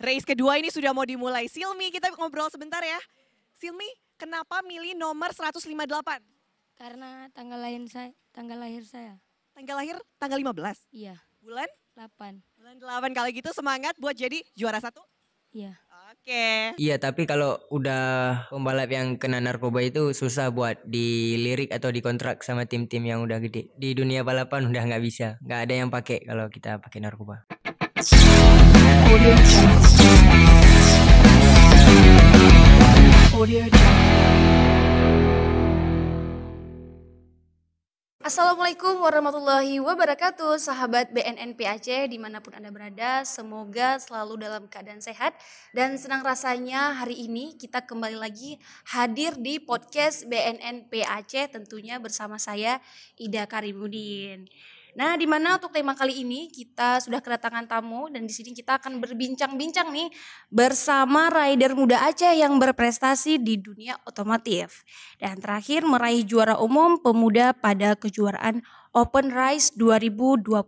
Race kedua ini sudah mau dimulai. Silmi, kita ngobrol sebentar ya. Silmi, kenapa milih nomor 158? Karena tanggal lahir saya. Tanggal lahir tanggal 15? Iya. Bulan? 8. Bulan 8. Kalau gitu semangat buat jadi juara 1? Iya. Oke. Iya, tapi kalau udah pembalap yang kena narkoba itu susah buat dilirik atau dikontrak sama tim-tim yang udah gede. Di dunia balapan udah nggak bisa, nggak ada yang pakai kalau kita pakai narkoba. Assalamualaikum warahmatullahi wabarakatuh, sahabat BNNP Aceh dimanapun Anda berada, semoga selalu dalam keadaan sehat dan senang rasanya hari ini kita kembali lagi hadir di podcast BNNP Aceh tentunya bersama saya Ida Karimudin. Nah, di mana untuk tema kali ini kita sudah kedatangan tamu dan di sini kita akan berbincang-bincang nih bersama rider muda Aceh yang berprestasi di dunia otomotif. Dan terakhir meraih juara umum pemuda pada kejuaraan Open Race 2022.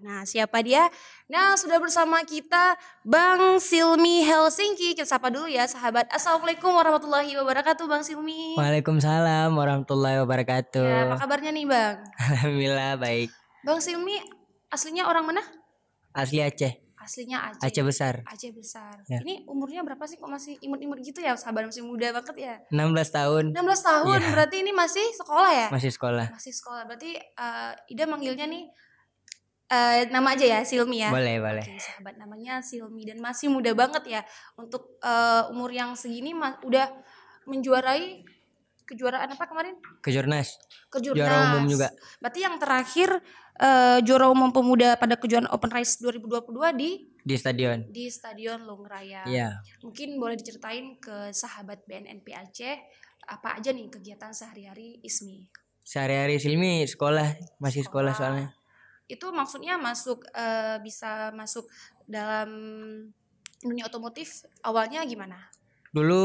Nah, siapa dia? Nah, sudah bersama kita Bang Silmi Helsinki. Kita sapa dulu ya sahabat. Assalamualaikum warahmatullahi wabarakatuh Bang Silmi. Waalaikumsalam warahmatullahi wabarakatuh. Ya, apa kabarnya nih Bang? Alhamdulillah baik. Bang Silmi aslinya orang mana? Asli Aceh. Aslinya Aceh. Aceh besar. Aceh besar. Ya. Ini umurnya berapa sih kok masih imut-imut gitu ya? Sahabat masih muda banget ya. 16 tahun. 16 tahun Ya. berarti ini masih sekolah ya? Masih sekolah. Masih sekolah. Berarti Ida manggilnya nih nama aja ya Silmi ya. Boleh. Oke, sahabat namanya Silmi dan masih muda banget ya. Untuk umur yang segini udah menjuarai kejuaraan apa kemarin? Kejurnas. Kejurnas. Juara umum juga. Berarti yang terakhir juara umum pemuda pada kejuaraan Open Race 2022 Di stadion. di Stadion Longraya. Iya. Mungkin boleh diceritain ke sahabat BNNP Aceh apa aja nih kegiatan sehari-hari Ismi? Sehari-hari Silmi sekolah, masih sekolah soalnya. Itu maksudnya bisa masuk dalam dunia otomotif awalnya gimana? Dulu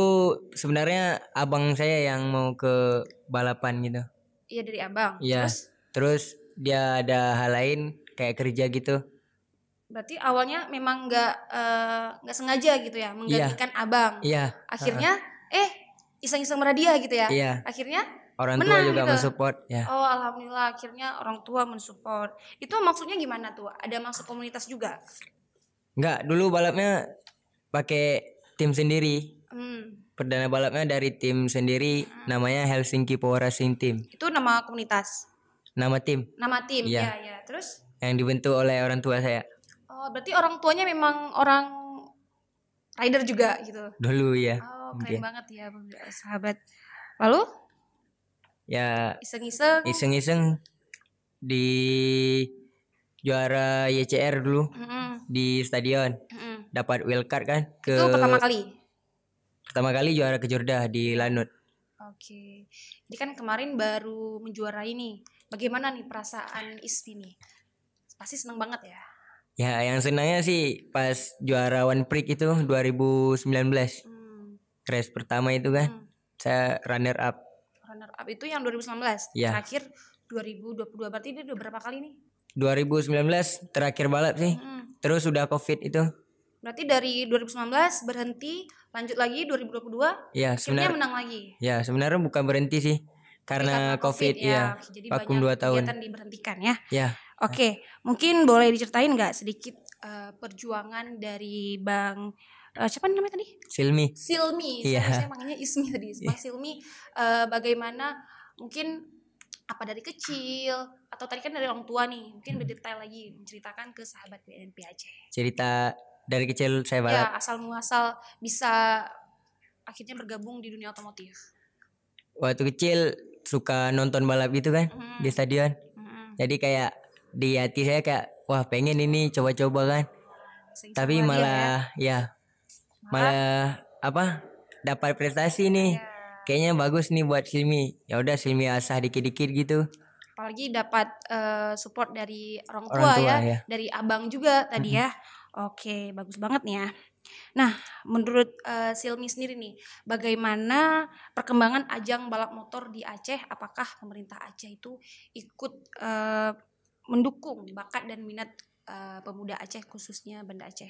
sebenarnya abang saya yang mau ke balapan gitu. Iya dari abang. Iya. Terus dia ada hal lain kayak kerja gitu. Berarti awalnya memang nggak sengaja gitu ya menggantikan abang. Iya. Akhirnya iseng-iseng merhadiah gitu ya. Iya. Akhirnya Orang tua menang juga gitu. mensupport ya. Oh alhamdulillah akhirnya orang tua mensupport. Itu maksudnya gimana tuh? Ada masuk komunitas juga? Enggak, dulu balapnya pakai tim sendiri. Perdana balapnya dari tim sendiri, namanya Helsinki Power Racing Team. Itu nama komunitas? Nama tim. Nama tim, Iya. ya. Terus? Yang dibentuk oleh orang tua saya. Oh berarti orang tuanya memang orang rider juga gitu? Dulu ya. Oh mungkin. keren banget ya sahabat. Lalu? Ya Iseng-iseng di juara YCR dulu di stadion. Dapat wildcard kan ke itu pertama kali juara kejurda di Lanut. Oke. Jadi kan kemarin baru menjuarai nih. Bagaimana nih perasaan Ismi nih? Pasti seneng banget ya. Ya yang senangnya sih pas juara One Prix itu 2019. Race pertama itu kan saya runner up. Runner up itu yang 2019. Ya. Terakhir 2022. Berarti dia udah berapa kali nih? 2019 terakhir balap sih. Terus udah Covid itu. Berarti dari 2019 berhenti, lanjut lagi 2022. Ya, akhirnya menang lagi. Ya, sebenarnya bukan berhenti sih. Karena COVID ya. Jadi vakum banyak 2 tahun. kegiatan diberhentikan ya. Ya. Oke, mungkin boleh diceritain nggak sedikit perjuangan dari Bang siapa namanya tadi? Silmi. Saya manggilnya Ismi tadi. Bang Silmi bagaimana mungkin apa dari kecil atau tadi kan dari orang tua nih, mungkin berdetail lagi menceritakan ke sahabat BNNP Aceh. Cerita dari kecil saya balap. Ya, asal muasal bisa akhirnya bergabung di dunia otomotif. Waktu kecil suka nonton balap gitu kan di stadion. Jadi kayak di hati saya kayak wah pengen ini coba-coba kan. Tapi malah dapat prestasi nih. Kayaknya bagus nih buat Silmi. Ya udah Silmi asah dikit-dikit gitu. Apalagi dapat support dari orang tua ya, dari abang juga tadi ya. Oke, bagus banget nih ya. Nah, menurut Silmi sendiri nih, bagaimana perkembangan ajang balap motor di Aceh? Apakah pemerintah Aceh itu ikut mendukung bakat dan minat pemuda Aceh khususnya Banda Aceh?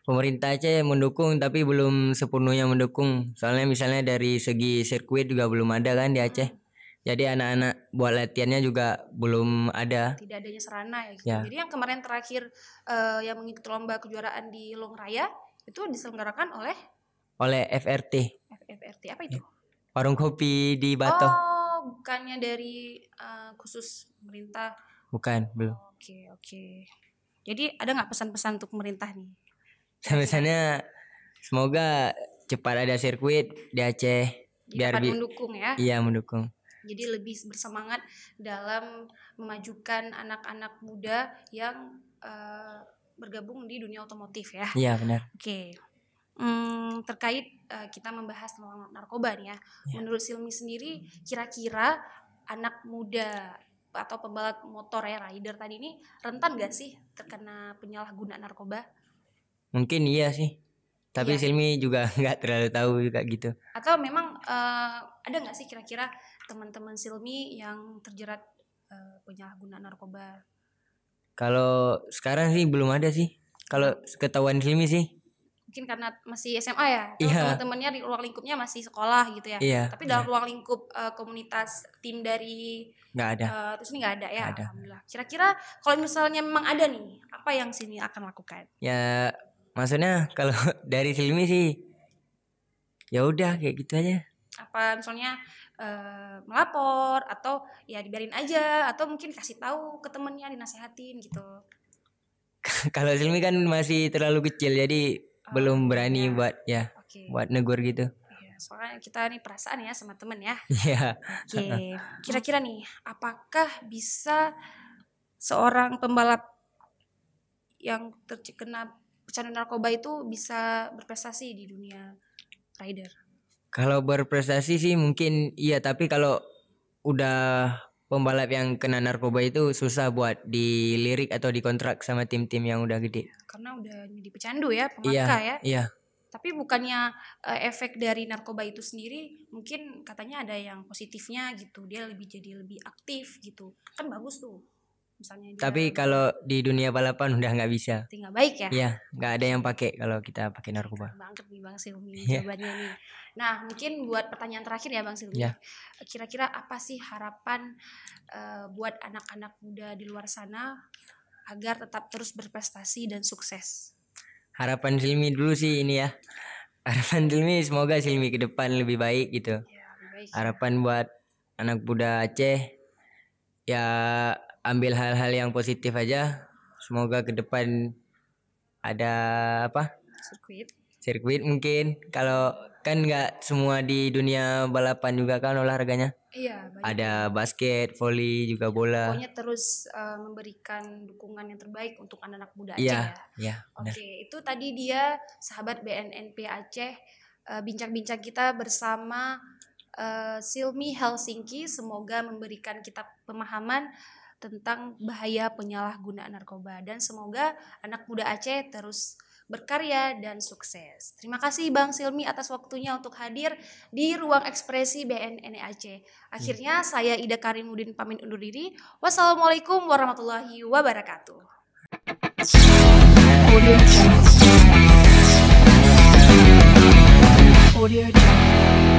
pemerintah Aceh mendukung tapi belum sepenuhnya mendukung. Soalnya misalnya dari segi sirkuit juga belum ada kan di Aceh. Jadi anak-anak buat latihannya juga belum ada. Tidak adanya sarana ya gitu. Ya. Jadi yang kemarin terakhir yang mengikuti lomba kejuaraan di Long Raya itu diselenggarakan oleh Oleh FRT, FRT apa itu? warung kopi di Bato. Oh, bukannya dari khusus pemerintah. Bukan, belum. Oke. Jadi ada nggak pesan-pesan untuk pemerintah nih? Misalnya semoga cepat ada sirkuit di Aceh biar Dapat mendukung ya. iya mendukung. Jadi lebih bersemangat dalam memajukan anak-anak muda yang bergabung di dunia otomotif ya. Iya benar. Oke. Terkait kita membahas tentang narkoba nih ya. Menurut Silmi sendiri, kira-kira anak muda atau pembalap motor ya, rider tadi ini rentan gak sih terkena penyalahgunaan narkoba? Mungkin iya sih. Tapi Iya. Silmi juga nggak terlalu tahu juga gitu. Atau memang ada nggak sih kira-kira teman-teman Silmi yang terjerat penyalahgunaan narkoba? Kalau sekarang sih belum ada sih. Kalau ketahuan Silmi sih. Mungkin karena masih SMA ya, atau Iya. teman-temannya di ruang lingkupnya masih sekolah gitu ya. Iya. Tapi dalam ruang lingkup komunitas tim dari Nggak ada. terus ini nggak ada ya. Nggak ada. Alhamdulillah. Kira-kira kalau misalnya memang ada nih, apa yang sini akan lakukan? Ya maksudnya kalau dari Silmi sih ya udah kayak gitu aja. Apa misalnya melapor atau ya dibiarin aja atau mungkin kasih tahu ke temennya dinasehatin gitu. Kalau Silmi kan masih terlalu kecil jadi belum berani iya. buat ya Oke. buat negur gitu. Iya, soalnya kita nih perasaan ya sama temen ya. Iya. Oke. Kira-kira nih, apakah bisa seorang pembalap yang terkena pecandu narkoba itu bisa berprestasi di dunia rider? Kalau berprestasi sih mungkin iya, tapi kalau udah pembalap yang kena narkoba itu susah buat dilirik atau dikontrak sama tim-tim yang udah gede. Karena udah jadi pecandu ya, Iya, pemangka ya. iya. Tapi bukannya efek dari narkoba itu sendiri mungkin katanya ada yang positifnya gitu. Dia jadi lebih aktif gitu. Kan bagus tuh. Misalnya dia Tapi kalau di dunia balapan udah nggak bisa. nggak baik ya. Iya, nggak ada yang pakai kalau kita pakai narkoba. Banget nih Bang Silmi Iya. jawabannya nih. Nah mungkin buat pertanyaan terakhir ya Bang Silmi. Iya. Kira-kira apa sih harapan buat anak-anak muda di luar sana agar tetap terus berprestasi dan sukses? Harapan Silmi dulu sih ini ya. Harapan Silmi semoga Silmi ke depan lebih baik gitu. Ya, lebih baik. Harapan buat anak muda Aceh ya ambil hal-hal yang positif aja. Semoga ke depan ada apa? Sirkuit mungkin. Kalau kan nggak semua di dunia balapan juga kan olahraganya. Iya, banyak. Ada basket, volley, juga bola. Pokoknya terus memberikan dukungan yang terbaik untuk anak-anak muda Aceh Iya, ya. iya. benar. Oke, itu tadi dia sahabat BNNP Aceh bincang-bincang kita bersama Silmi Helsinki. Semoga memberikan kita pemahaman tentang bahaya penyalahgunaan narkoba dan semoga anak muda Aceh terus berkarya dan sukses. Terima kasih Bang Silmi atas waktunya untuk hadir di Ruang Ekspresi BNN Aceh. Akhirnya saya Ida Karimudin pamit undur diri. Wassalamualaikum warahmatullahi wabarakatuh. Audio Jungle.